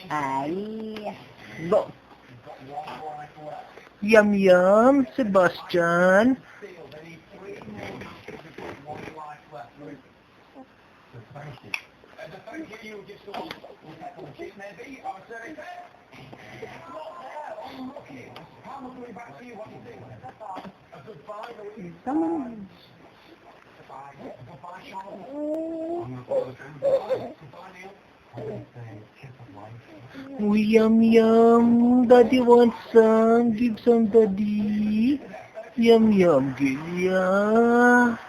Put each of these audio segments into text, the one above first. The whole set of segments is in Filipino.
Ay. Go. Yum yum, Sebastian. Come on. Oh, yum yum. Daddy wants some. Give some, Daddy. Yum yum, Gilia.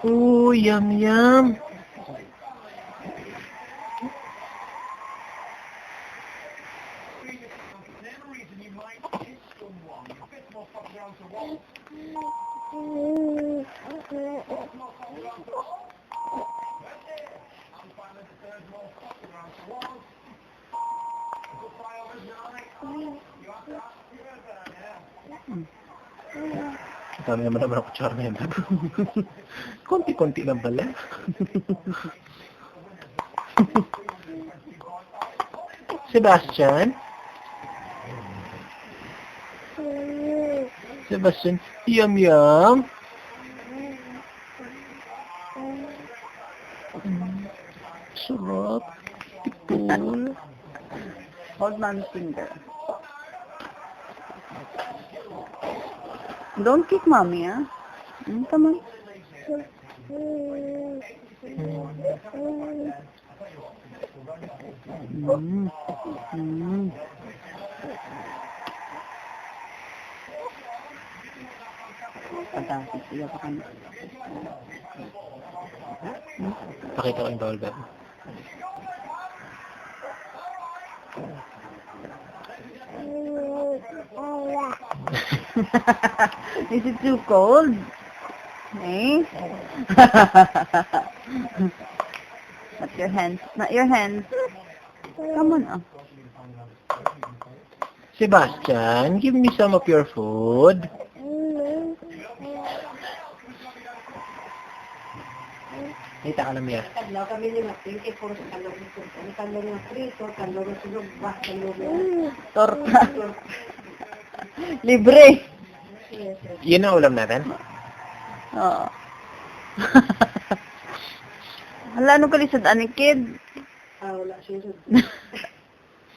Oh, yum yum. Dami naman ako kutsara ngayon. Konti-konti lang pala. Sebastian? Sebastian, yum yum. Sarap. Tipul. Hold mom's finger. Don't kick mommy, huh? Come on. Fantastic. Siya pa kami. Pakita ko yung bawal ba? Is it too cold? Eh? Not your hands. Not your hands. Come on. Oh. Sebastian, give me some of your food. Kita ka lang yan. Kami ni Martín, que por calor frito, calor sulog, calor. Torta. Libre. Yun ang ulam natin? Oo. Hala, ano kalisod, ani kid? Wala siya.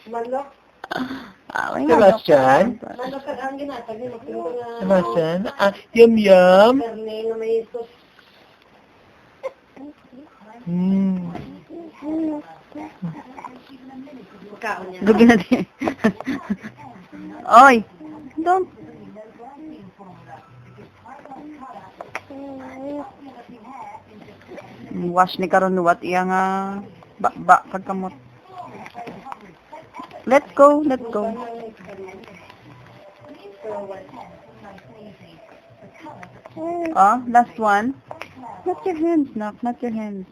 Manok. Sebastian? Manok ka ang ginatag ni Martín. Sebastian? Yum yum. Karne na may sos. Kaon niya. Gugin natin. Oy! Don't. Wash ni karon nuwat iya nga ba pagkamot. Let go, let go. Oh, last one. Not your hands, Nak. Not your hands.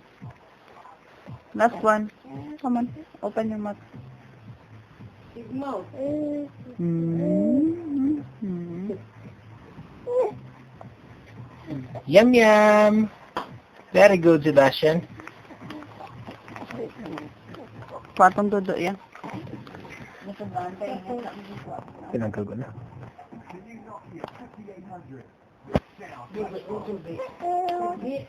Last one. Come on. Open your mouth. Big mouth. Yum yum. Very good, Sebastian. Patong todo yan. Tinanggal ko na. Big